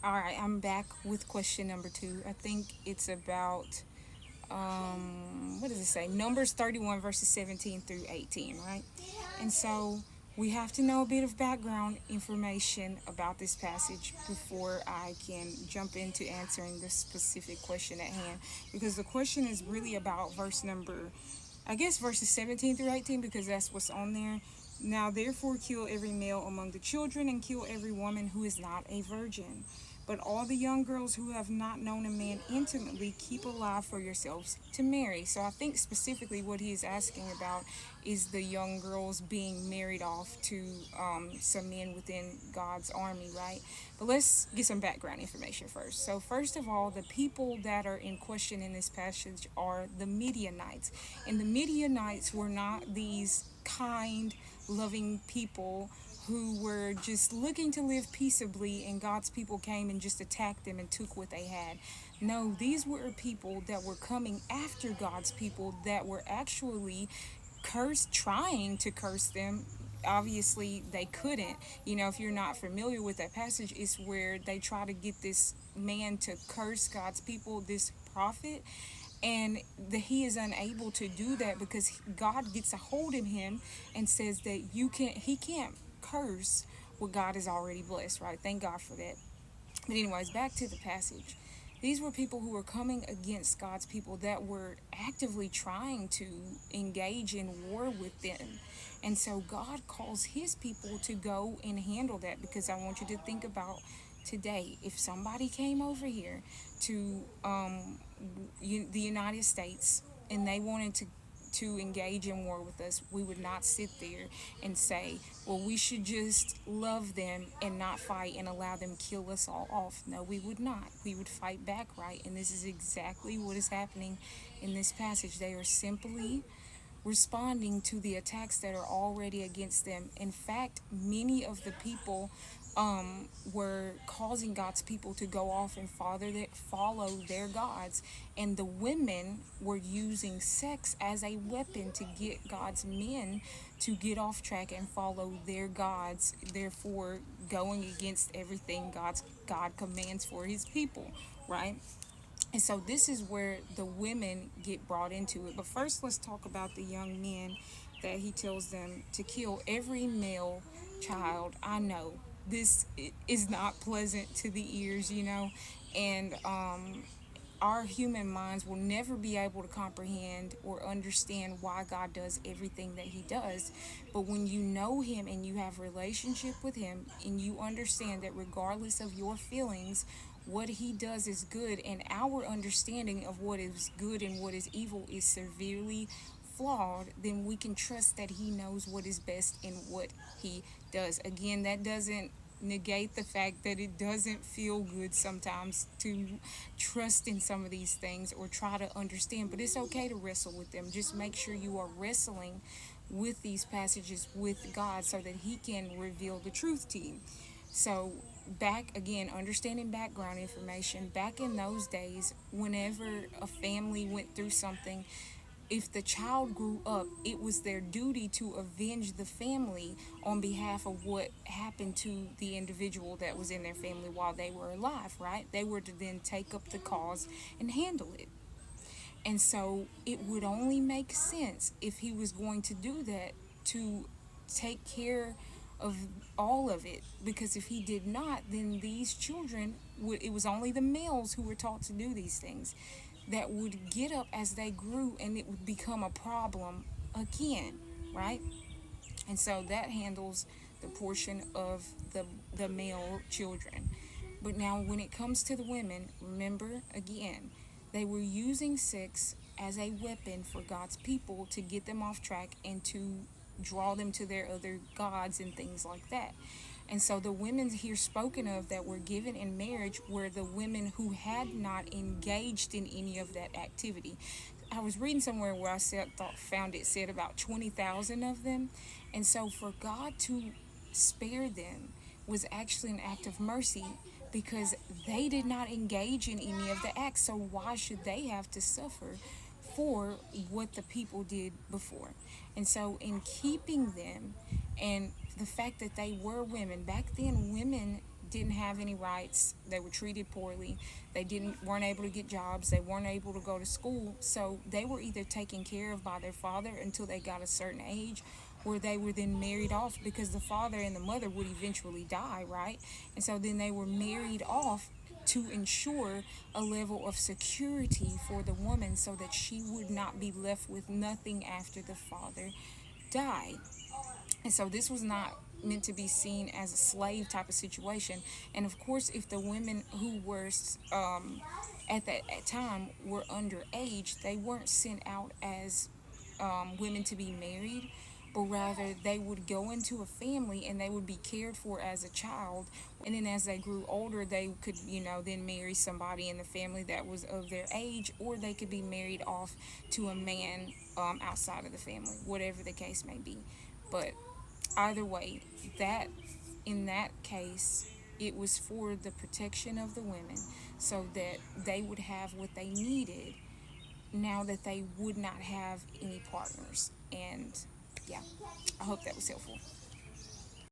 All right, I'm back with question number two. I think it's about what does it say? Numbers 31 verses 17 through 18, right? And so we have to know a bit of background information about this passage before I can jump into answering the specific question at hand. Because the question is really about verse number, I guess, verses 17 through 18, because that's what's on there. Now, therefore, kill every male among the children, and kill every woman who is not a virgin. But all the young girls who have not known a man intimately, keep alive for yourselves to marry. So I think specifically what he is asking about is the young girls being married off to some men within God's army, right? But let's get some background information first. So, first of all, the people that are in question in this passage are the Midianites. And the Midianites were not these kind, loving people who were just looking to live peaceably, and God's people came and just attacked them and took what they had. No, these were people that were coming after God's people that were actually cursed, trying to curse them. Obviously, they couldn't. You know, if you're not familiar with that passage, it's where they try to get this man to curse God's people, this prophet, and he is unable to do that because God gets a hold of him and says that he can't curse what God has already blessed, right? Thank God for that. But anyways, back to the passage. These were people who were coming against God's people that were actively trying to engage in war with them. And so God calls his people to go and handle that, because I want you to think about today, if somebody came over here to the United States and they wanted to engage in war with us, we would not sit there and say, well, we should just love them and not fight and allow them kill us all off. No, we would not. We would fight back, right? And this is exactly what is happening in this passage. They are simply responding to the attacks that are already against them. In fact, many of the people were causing God's people to go off and follow their gods. And the women were using sex as a weapon to get God's men to get off track and follow their gods, therefore going against everything God commands for his people, right? And so this is where the women get brought into it. But first, let's talk about the young men that he tells them to kill every male child. I know this is not pleasant to the ears, and our human minds will never be able to comprehend or understand why God does everything that he does. But when you know him and you have relationship with him and you understand that regardless of your feelings, what he does is good, and our understanding of what is good and what is evil is severely flawed, then we can trust that he knows what is best in what he does. Again, that doesn't negate the fact that it doesn't feel good sometimes to trust in some of these things or try to understand, but it's okay to wrestle with them. Just make sure you are wrestling with these passages with God so that he can reveal the truth to you. So, back again, understanding background information, back in those days, whenever a family went through something, if the child grew up, it was their duty to avenge the family on behalf of what happened to the individual that was in their family while they were alive, right? They were to then take up the cause and handle it. And so it would only make sense if he was going to do that to take care of all of it, because if he did not, then these children would, it was only the males who were taught to do these things, that would get up as they grew and it would become a problem again, right? And so that handles the portion of the male children. But now when it comes to the women, remember again, they were using sex as a weapon for God's people to get them off track and to draw them to their other gods and things like that. And so the women here spoken of that were given in marriage were the women who had not engaged in any of that activity. I was reading somewhere where found it said about 20,000 of them. And so for God to spare them was actually an act of mercy, because they did not engage in any of the acts. So why should they have to suffer for what the people did before? And so in keeping them, and the fact that they were women, back then women didn't have any rights. They were treated poorly. They weren't able to get jobs. They weren't able to go to school. So they were either taken care of by their father until they got a certain age, where they were then married off, because the father and the mother would eventually die, right? And so then they were married off to ensure a level of security for the woman, so that she would not be left with nothing after the father died. And so this was not meant to be seen as a slave type of situation. And of course, if the women who were at that time were underage, they weren't sent out as women to be married, but rather they would go into a family and they would be cared for as a child. And then as they grew older, they could, then marry somebody in the family that was of their age, or they could be married off to a man outside of the family, whatever the case may be. But either way, that in that case, it was for the protection of the women, so that they would have what they needed now that they would not have any partners. And yeah, I hope that was helpful.